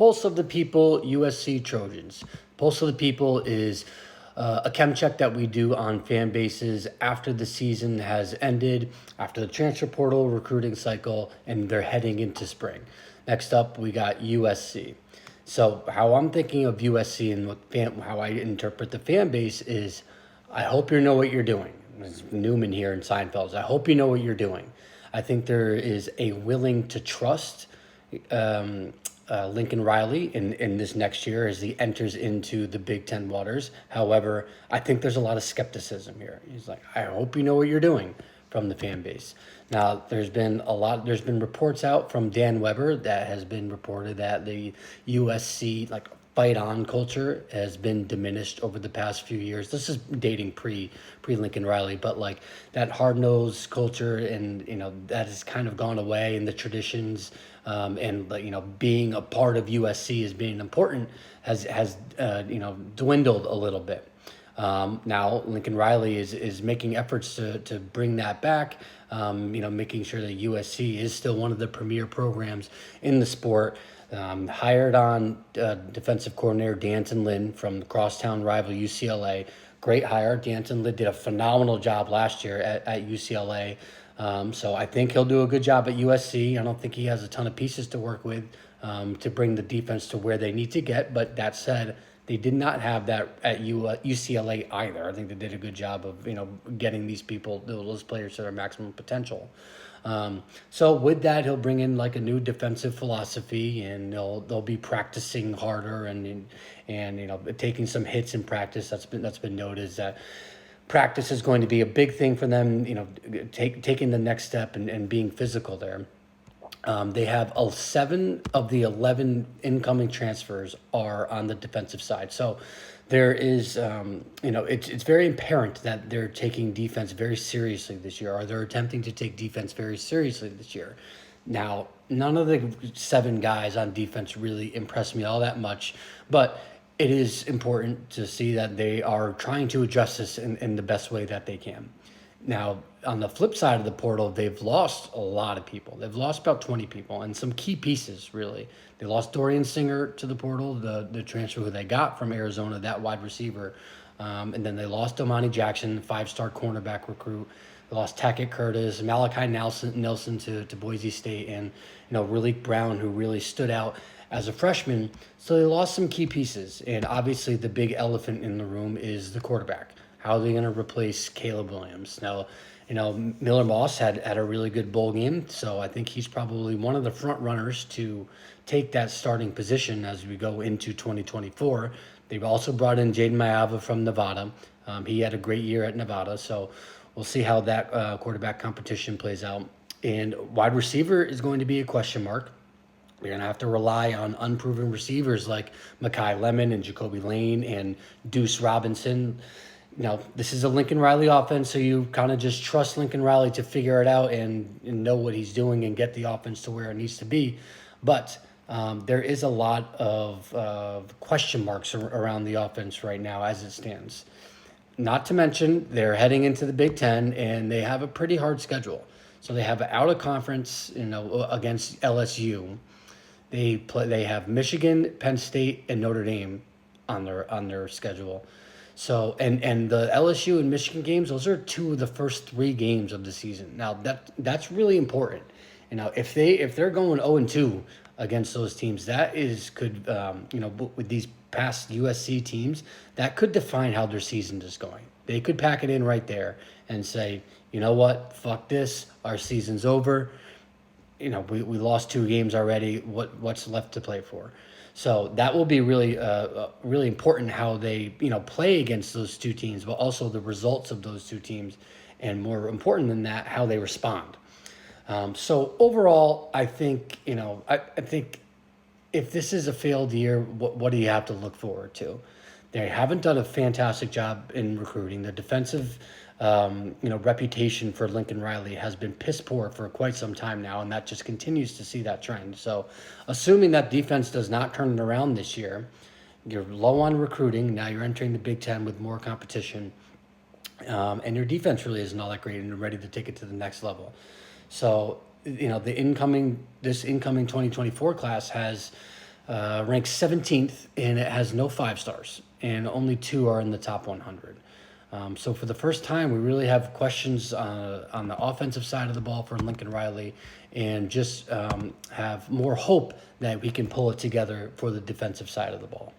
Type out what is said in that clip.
Pulse of the People, USC Trojans. Pulse of the People is a chem check that we do on fan bases after the season has ended, after the transfer portal recruiting cycle, and they're heading into spring. Next up, we got USC. So how I'm thinking of USC and how I interpret the fan base is, I hope you know what you're doing. It's Newman here in Seinfeld. I hope you know what you're doing. I think there is a willing to trust Lincoln Riley in this next year as he enters into the Big Ten waters. However, I think there's a lot of skepticism here. He's like, I hope you know what you're doing from the fan base. Now, there's been reports out from Dan Weber that has been reported that the USC fight on culture has been diminished over the past few years. This is dating pre Lincoln Riley, but that hard nosed culture, and that has kind of gone away, and the traditions and being a part of USC as being important has dwindled a little bit. Now Lincoln Riley is making efforts to bring that back, making sure that USC is still one of the premier programs in the sport. Hired on defensive coordinator D'Anton Lynn from the crosstown rival UCLA. Great hire. D'Anton Lynn did a phenomenal job last year at UCLA. So I think he'll do a good job at USC. I don't think he has a ton of pieces to work with to bring the defense to where they need to get. But that said, they did not have that at UCLA either. I think they did a good job of getting these those players to their maximum potential. So with that, he'll bring in a new defensive philosophy, and they'll be practicing harder and taking some hits in practice. That's been noted that practice is going to be a big thing for them. Taking the next step and being physical there. They have 7 of the 11 incoming transfers are on the defensive side. So there is, it's very apparent that they're taking defense very seriously this year, or they're attempting to take defense very seriously this year. Now, none of the 7 guys on defense really impress me all that much, but it is important to see that they are trying to address this in the best way that they can. Now, on the flip side of the portal, they've lost a lot of people. They've lost about 20 people and some key pieces, really. They lost Dorian Singer to the portal, the transfer who they got from Arizona, that wide receiver. And then they lost Domani Jackson, 5-star cornerback recruit. They lost Tackett Curtis, Malachi Nelson to Boise State, and Raleek Brown, who really stood out as a freshman. So they lost some key pieces. And obviously the big elephant in the room is the quarterback. How are they going to replace Caleb Williams? Now, Miller Moss had a really good bowl game, so I think he's probably one of the front runners to take that starting position as we go into 2024. They've also brought in Jaden Mayava from Nevada. He had a great year at Nevada, so we'll see how that quarterback competition plays out. And wide receiver is going to be a question mark. You're going to have to rely on unproven receivers like Mekhi Lemon and Jacoby Lane and Deuce Robinson. This is a Lincoln Riley offense, so you kind of just trust Lincoln Riley to figure it out and know what he's doing and get the offense to where it needs to be. But there is a lot of question marks around the offense right now as it stands. Not to mention, they're heading into the Big Ten, and they have a pretty hard schedule. So they have an out-of-conference, against LSU. They have Michigan, Penn State, and Notre Dame on their schedule. So and the LSU and Michigan games, those are 2 of the first 3 games of the season. Now that's really important. If they're going 0-2 against those teams, that could with these past USC teams, that could define how their season is going. They could pack it in right there and say, you know what, fuck this, our season's over. We lost 2 games already. What's left to play for? So that will be really really important how they play against those 2 teams, but also the results of those 2 teams, and more important than that, how they respond. So overall, I think I think if this is a failed year, what do you have to look forward to? They haven't done a fantastic job in recruiting. The defensive reputation for Lincoln Riley has been piss poor for quite some time now, and that just continues to see that trend. So assuming that defense does not turn it around this year, you're low on recruiting. Now you're entering the Big Ten with more competition, and your defense really isn't all that great, and you're ready to take it to the next level. So this incoming 2024 class has ranks 17th, and it has no 5 stars, and only 2 are in the top 100. So for the first time, we really have questions on the offensive side of the ball for Lincoln Riley, and just have more hope that we can pull it together for the defensive side of the ball.